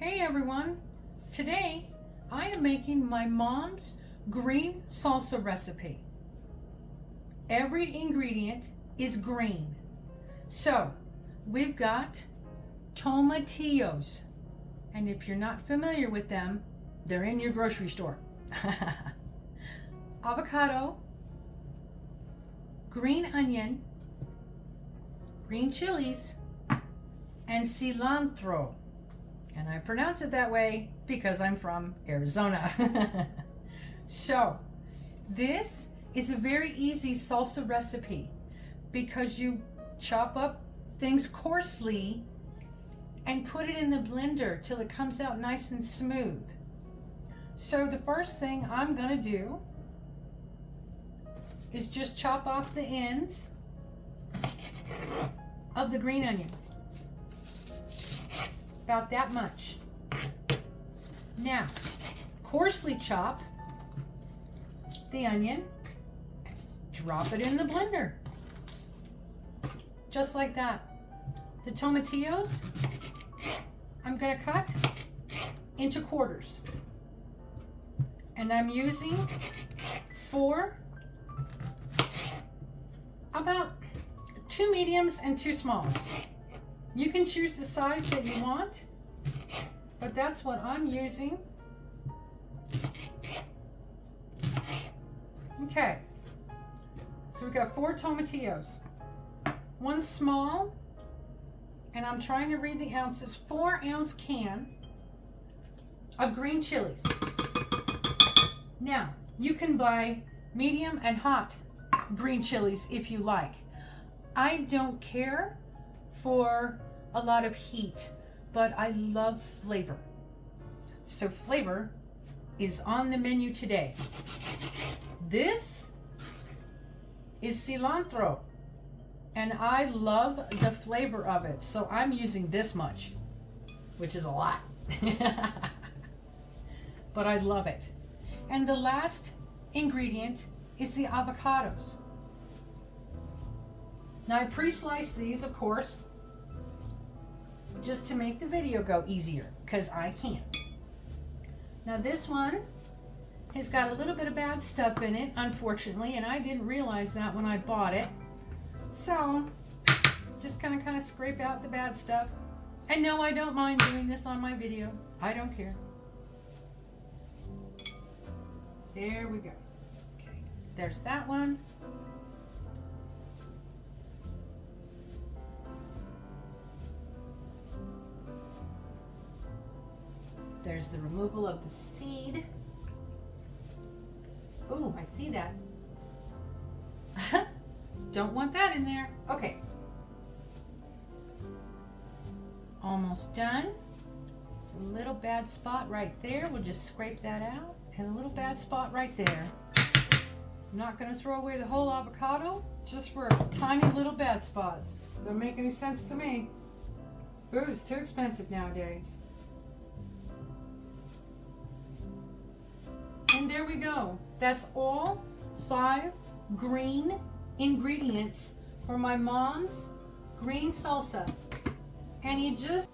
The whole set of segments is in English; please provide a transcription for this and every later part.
Hey everyone! Today I am making my mom's green salsa recipe. Every ingredient is green. So we've got tomatillos, and if you're not familiar with them, they're in your grocery store. Avocado, green onion, green chilies, and cilantro. And I pronounce it that way because I'm from Arizona. So this is a very easy salsa recipe because you chop up things coarsely and put it in the blender till it comes out nice and smooth. So the first thing I'm gonna do is just chop off the ends of the green onion. About that much. Now, coarsely chop the onion, drop it in the blender. Just like that. The tomatillos, I'm gonna cut into quarters. And I'm using about 2 mediums and 2 smalls. You can choose the size that you want, but that's what I'm using. Okay, so we've got 4 tomatillos, 1 small, and I'm trying to read the ounces, 4-ounce can of green chilies. Now, you can buy medium and hot green chilies if you like. I don't care for a lot of heat, but I love flavor. So flavor is on the menu today. This is cilantro, and I love the flavor of it, so I'm using this much, which is a lot. But I love it. And the last ingredient is the avocados. Now I pre-sliced these, of course, just to make the video go easier, because I can't. Now this one has got a little bit of bad stuff in it, unfortunately, and I didn't realize that when I bought it. So, just gonna kind of scrape out the bad stuff. And no, I don't mind doing this on my video. I don't care. There we go. Okay, there's that one. There's the removal of the seed. Ooh, I see that. Don't want that in there. Okay. Almost done. A little bad spot right there. We'll just scrape that out. And a little bad spot right there. I'm not going to throw away the whole avocado just for tiny little bad spots. Doesn't make any sense to me. Food is too expensive nowadays. And there we go. That's all 5 green ingredients for my mom's green salsa. And you just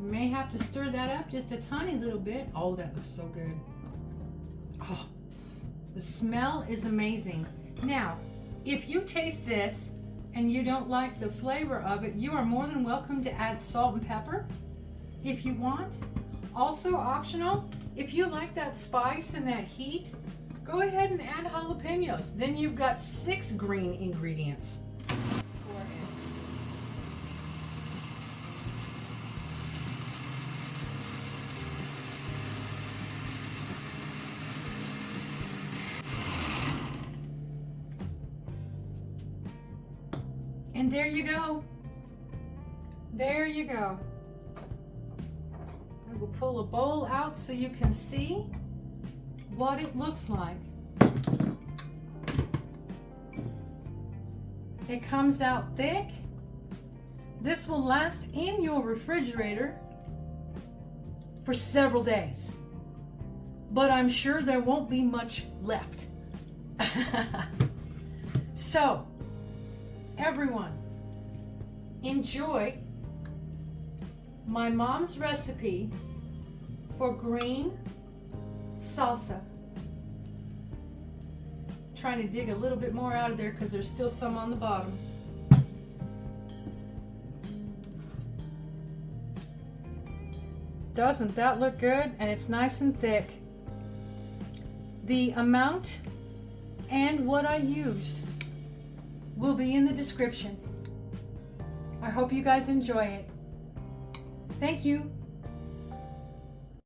may have to stir that up just a tiny little bit. Oh, that looks so good. Oh, the smell is amazing. Now, if you taste this and you don't like the flavor of it, you are more than welcome to add salt and pepper if you want. Also optional, if you like that spice and that heat, go ahead and add jalapenos. Then you've got 6 green ingredients. And there you go. There you go. I will pull a bowl out so you can see what it looks like. It comes out thick. This will last in your refrigerator for several days, but I'm sure there won't be much left. So, everyone, enjoy my mom's recipe for green salsa. Trying to dig a little bit more out of there because there's still some on the bottom. Doesn't that look good? And it's nice and thick. The amount and what I used will be in the description. I hope you guys enjoy it. Thank you.